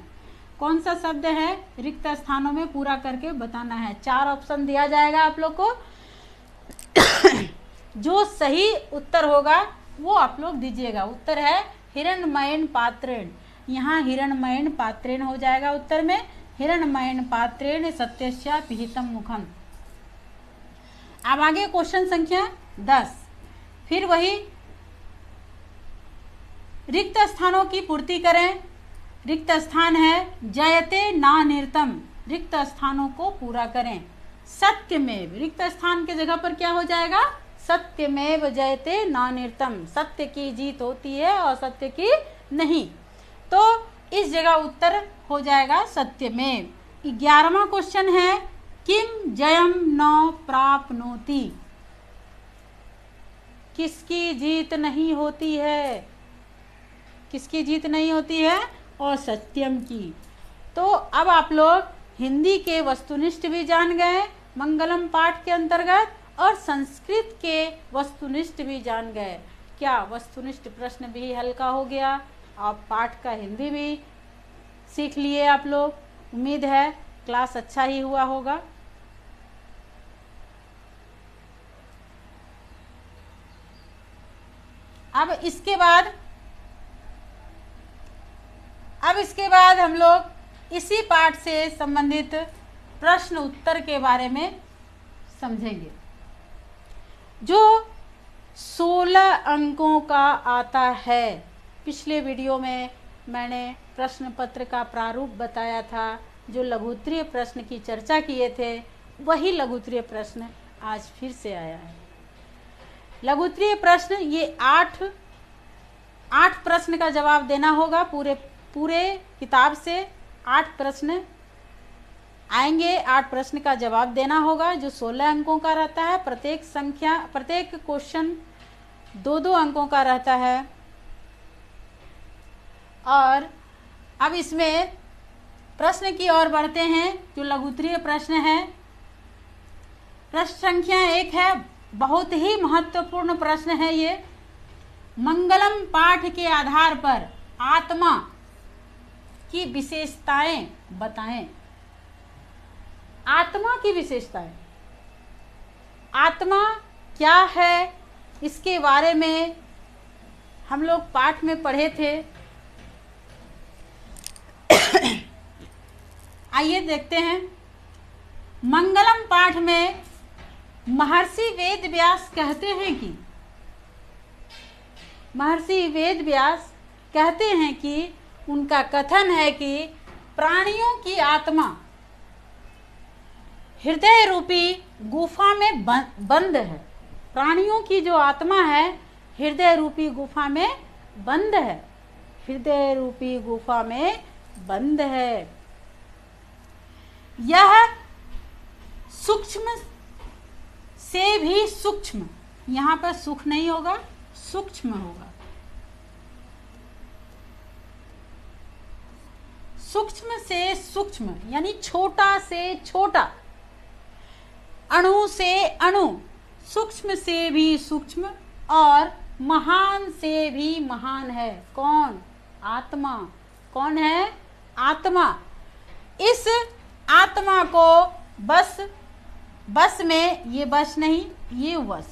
कौन सा शब्द है? रिक्त स्थानों में पूरा करके बताना है। 4 ऑप्शन दिया जाएगा आप लोग को। जो सही उत्तर होगा वो आप लोग दीजिएगा। उत्तर है हिरण्मयेन पात्रेण। यहाँ हिरण्मयेन पात्रेण हो जाएगा उत्तर में। हिरण्मयेन पात्रेण सत्यस्यापिहितं मुखम। अब आगे क्वेश्चन संख्या 10, फिर वही रिक्त स्थानों की पूर्ति करें। रिक्त स्थान है जयते नानिर्तम, रिक्त स्थानों को पूरा करें। सत्यमेव, रिक्त स्थान के जगह पर क्या हो जाएगा? सत्यमेव जयते नानिर्तम, सत्य की जीत होती है और सत्य की नहीं, तो इस जगह उत्तर हो जाएगा सत्यमेव। 11वां क्वेश्चन है किम जयम न प्राप्नोति, किसकी जीत नहीं होती है? किसकी जीत नहीं होती है? और सत्यम की। तो अब आप लोग हिंदी के वस्तुनिष्ठ भी जान गए मंगलम पाठ के अंतर्गत, और संस्कृत के वस्तुनिष्ठ भी जान गए। क्या वस्तुनिष्ठ प्रश्न भी हल्का हो गया? आप पाठ का हिंदी भी सीख लिए आप लोग। उम्मीद है क्लास अच्छा ही हुआ होगा। अब इसके बाद हम लोग इसी पाठ से संबंधित प्रश्न उत्तर के बारे में समझेंगे, जो 16 अंकों का आता है। पिछले वीडियो में मैंने प्रश्न पत्र का प्रारूप बताया था, जो लघुत्तरीय प्रश्न की चर्चा किए थे, वही लघुत्तरीय प्रश्न आज फिर से आया है। लघुत्तरीय प्रश्न ये 8 प्रश्न का जवाब देना होगा। पूरे किताब से 8 प्रश्न आएंगे, 8 प्रश्न का जवाब देना होगा, जो 16 अंकों का रहता है। प्रत्येक क्वेश्चन 2-2 अंकों का रहता है। और अब इसमें प्रश्न की ओर बढ़ते हैं, जो लघुत्तरीय प्रश्न है। प्रश्न संख्या 1 है, बहुत ही महत्वपूर्ण प्रश्न है ये। मंगलम पाठ के आधार पर आत्मा की विशेषताएं बताएं। आत्मा की विशेषताएं, आत्मा क्या है, इसके बारे में हम लोग पाठ में पढ़े थे। आइए देखते हैं। मंगलम पाठ में महर्षि वेद व्यास कहते हैं कि उनका कथन है कि प्राणियों की आत्मा हृदय रूपी गुफा में बंद है। प्राणियों की जो आत्मा है हृदय रूपी गुफा में बंद है। हृदय रूपी गुफा में बंद है। यह सूक्ष्म से भी सूक्ष्म, यहाँ पर सुख नहीं होगा, सूक्ष्म होगा। सूक्ष्म से सूक्ष्म यानी छोटा से छोटा, अणु से अणु, सूक्ष्म से भी सूक्ष्म और महान से भी महान है। कौन? आत्मा। कौन है? आत्मा। इस आत्मा को बस में, ये बस नहीं, ये वश,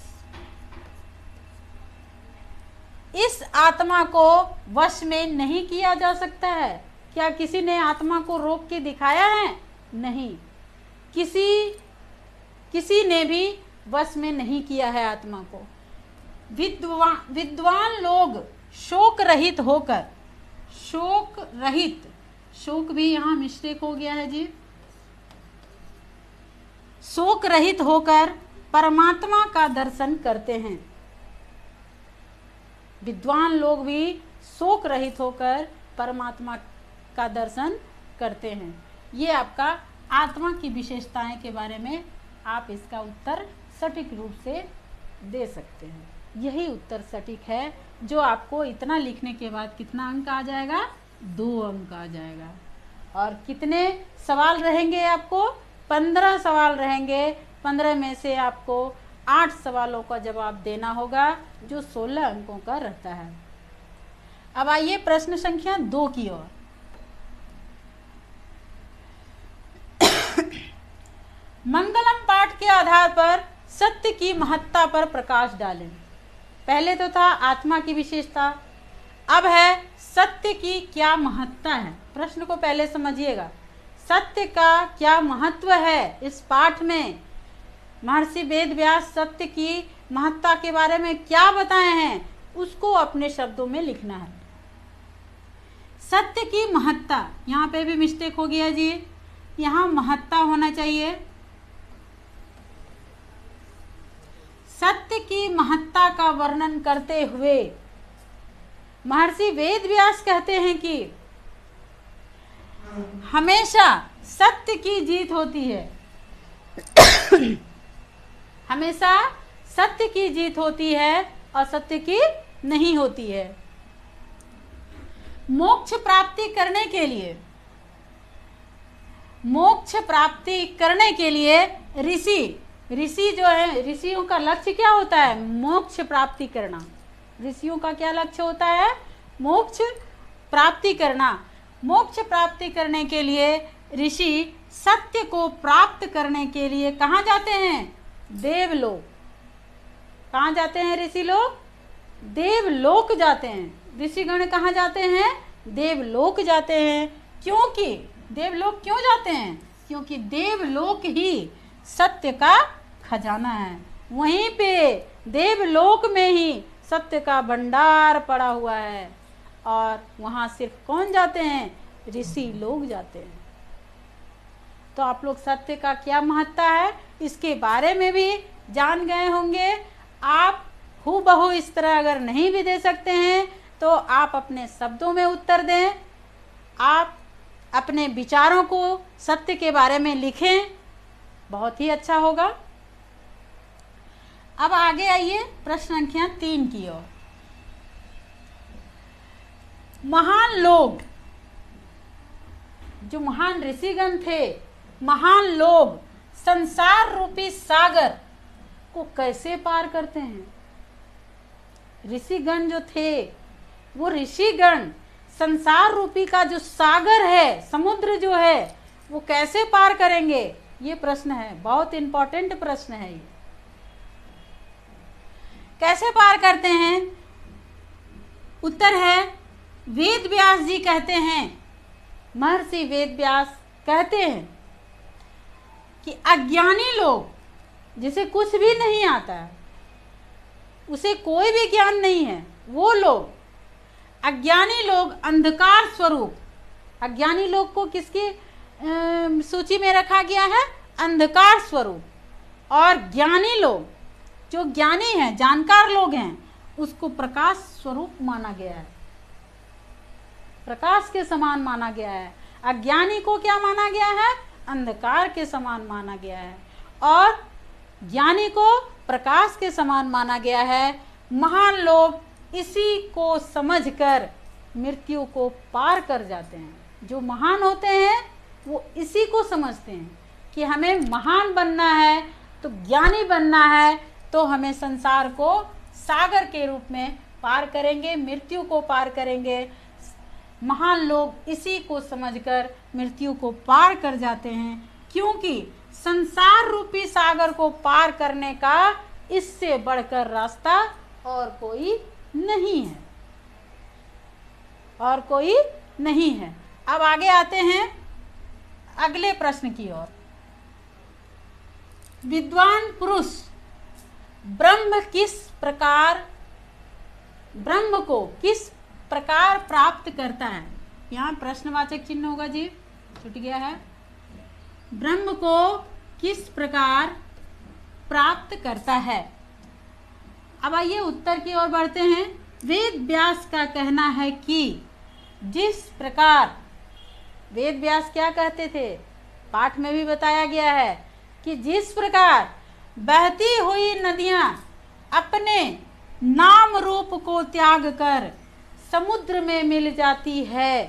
इस आत्मा को वश में नहीं किया जा सकता है। क्या किसी ने आत्मा को रोक के दिखाया है? नहीं, किसी ने भी वश में नहीं किया है आत्मा को। विद्वान लोग शोक रहित होकर, शोक भी यहाँ मिस्टेक हो गया है जी, शोक रहित होकर परमात्मा का दर्शन करते हैं। विद्वान लोग भी शोक रहित होकर परमात्मा का दर्शन करते हैं। ये आपका आत्मा की विशेषताएं के बारे में आप इसका उत्तर सटीक रूप से दे सकते हैं। यही उत्तर सटीक है, जो आपको इतना लिखने के बाद कितना अंक आ जाएगा? 2 अंक आ जाएगा। और कितने सवाल रहेंगे आपको? 15 सवाल रहेंगे। 15 में से आपको 8 सवालों का जवाब देना होगा, जो 16 अंकों का रहता है। अब आइए प्रश्न संख्या 2 की ओर। मंगलम पाठ के आधार पर सत्य की महत्ता पर प्रकाश डालें। पहले तो था आत्मा की विशेषता, अब है सत्य की क्या महत्ता है। प्रश्न को पहले समझिएगा, सत्य का क्या महत्व है इस पाठ में। महर्षि वेद व्यास सत्य की महत्ता के बारे में क्या बताए हैं, उसको अपने शब्दों में लिखना है। सत्य की महत्ता, यहाँ पे भी मिस्टेक हो गया जी, यहाँ महत्ता होना चाहिए। सत्य की महत्ता का वर्णन करते हुए महर्षि वेद व्यास कहते हैं कि हमेशा सत्य की जीत होती है। हमेशा सत्य की जीत होती है, असत्य की नहीं होती है। मोक्ष प्राप्ति करने के लिए ऋषि जो है, ऋषियों का लक्ष्य क्या होता है? मोक्ष प्राप्ति करना। ऋषियों का क्या लक्ष्य होता है? मोक्ष प्राप्ति करना। मोक्ष प्राप्ति करने के लिए ऋषि सत्य को प्राप्त करने के लिए कहाँ जाते हैं? देवलोक। कहाँ जाते हैं ऋषि लोग? देवलोक जाते हैं। ऋषिगण कहाँ जाते हैं? देवलोक जाते हैं। क्योंकि देवलोक क्यों जाते हैं? क्योंकि देवलोक ही सत्य का खजाना है। वहीं पे देवलोक में ही सत्य का भंडार पड़ा हुआ है, और वहाँ सिर्फ कौन जाते हैं? ऋषि लोग जाते हैं। तो आप लोग सत्य का क्या महत्ता है इसके बारे में भी जान गए होंगे। आप हूबहू इस तरह अगर नहीं भी दे सकते हैं तो आप अपने शब्दों में उत्तर दें। आप अपने विचारों को सत्य के बारे में लिखें, बहुत ही अच्छा होगा। अब आगे आइए प्रश्न संख्या 3 की ओर। महान लोग, जो महान ऋषिगण थे, महान लोग संसार रूपी सागर को कैसे पार करते हैं? ऋषिगण जो थे, वो ऋषिगण संसार रूपी का जो सागर है, समुद्र जो है, वो कैसे पार करेंगे? ये प्रश्न है, बहुत इंपॉर्टेंट प्रश्न है ये। कैसे पार करते हैं? उत्तर है, वेद व्यास जी कहते हैं, महर्षि वेद व्यास कहते हैं कि अज्ञानी लोग, जिसे कुछ भी नहीं आता है, उसे कोई भी ज्ञान नहीं है, वो लोग, अज्ञानी लोग अंधकार स्वरूप, अज्ञानी लोग को किसकी सूची में रखा गया है? अंधकार स्वरूप। और ज्ञानी लोग, जो ज्ञानी हैं, जानकार लोग हैं, उसको प्रकाश स्वरूप माना गया है, प्रकाश के समान माना गया है। अज्ञानी को क्या माना गया है? अंधकार के समान माना गया है, और ज्ञानी को प्रकाश के समान माना गया है। महान लोग इसी को समझकर मृत्यु को पार कर जाते हैं। जो महान होते हैं वो इसी को समझते हैं कि हमें महान बनना है, तो ज्ञानी बनना है, तो हमें संसार को सागर के रूप में पार करेंगे, मृत्यु को पार करेंगे। महान लोग इसी को समझकर मृत्यु को पार कर जाते हैं, क्योंकि संसार रूपी सागर को पार करने का इससे बढ़कर रास्ता और कोई नहीं है। और कोई नहीं है। अब आगे आते हैं अगले प्रश्न की ओर। विद्वान पुरुष ब्रह्म को किस प्रकार प्राप्त करता है? यहाँ प्रश्नवाचक चिन्ह होगा जी, छूट गया है। ब्रह्म को किस प्रकार प्राप्त करता है? अब आइए उत्तर की ओर बढ़ते हैं। वेद व्यास का कहना है कि जिस प्रकार, वेद व्यास क्या कहते थे, पाठ में भी बताया गया है कि जिस प्रकार बहती हुई नदियां अपने नाम रूप को त्याग कर समुद्र में मिल जाती है।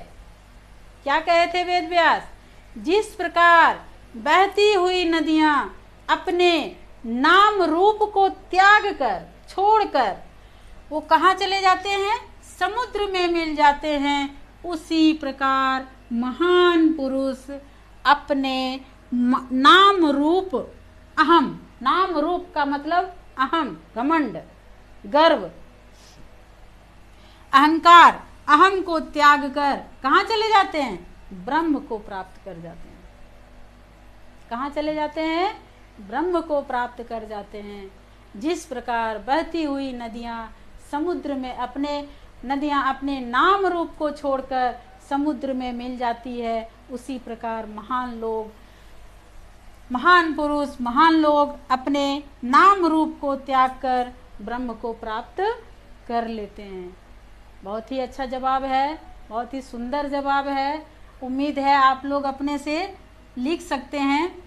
क्या कहे थे वेद व्यास? जिस प्रकार बहती हुई नदियां अपने नाम रूप को त्याग कर, छोड़कर वो कहाँ चले जाते हैं? समुद्र में मिल जाते हैं। उसी प्रकार महान पुरुष अपने नाम रूप, अहम, नाम रूप का मतलब अहम, घमंड, गर्व, अहंकार, अहम को त्याग कर कहाँ चले जाते हैं? ब्रह्म को प्राप्त कर जाते हैं। कहाँ चले जाते हैं? ब्रह्म को प्राप्त कर जाते हैं। जिस प्रकार बहती हुई नदियाँ समुद्र में अपने नाम रूप को छोड़कर समुद्र में मिल जाती है, उसी प्रकार महान पुरुष, महान लोग अपने नाम रूप को त्याग कर ब्रह्म को प्राप्त कर लेते हैं। बहुत ही अच्छा जवाब है, बहुत ही सुंदर जवाब है। उम्मीद है आप लोग अपने से लिख सकते हैं।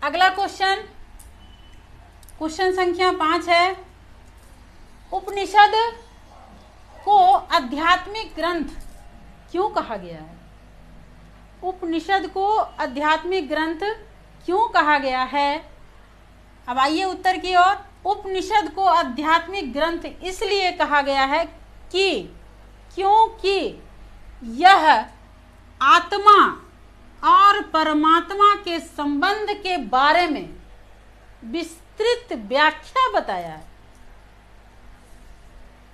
अगला क्वेश्चन संख्या 5 है। उपनिषद को आध्यात्मिक ग्रंथ क्यों कहा गया है? उपनिषद को आध्यात्मिक ग्रंथ क्यों कहा गया है? अब आइए उत्तर की ओर। उपनिषद को आध्यात्मिक ग्रंथ इसलिए कहा गया है कि क्योंकि यह आत्मा और परमात्मा के संबंध के बारे में विस्तृत व्याख्या बताया है।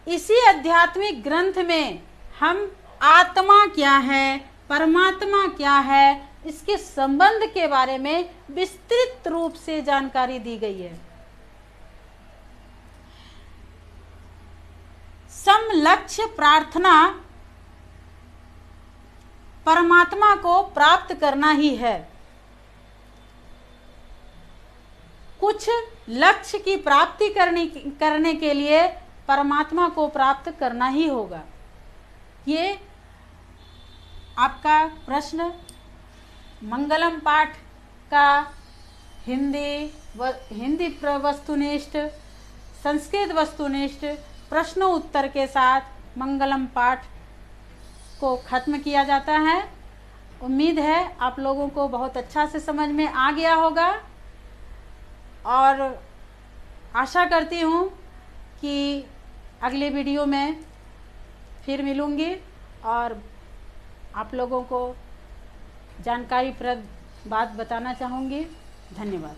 इसी आध्यात्मिक ग्रंथ में हम आत्मा क्या है, परमात्मा क्या है, इसके संबंध के बारे में विस्तृत रूप से जानकारी दी गई है। समलक्ष्य प्रार्थना परमात्मा को प्राप्त करना ही है। कुछ लक्ष्य की प्राप्ति करने के लिए परमात्मा को प्राप्त करना ही होगा। ये आपका प्रश्न मंगलम पाठ का हिंदी वस्तुनिष्ठ, संस्कृत वस्तुनिष्ठ प्रश्नों उत्तर के साथ मंगलम पाठ को खत्म किया जाता है। उम्मीद है आप लोगों को बहुत अच्छा से समझ में आ गया होगा और आशा करती हूँ कि अगले वीडियो में फिर मिलूँगी और आप लोगों को जानकारीप्रद बात बताना चाहूँगी। धन्यवाद।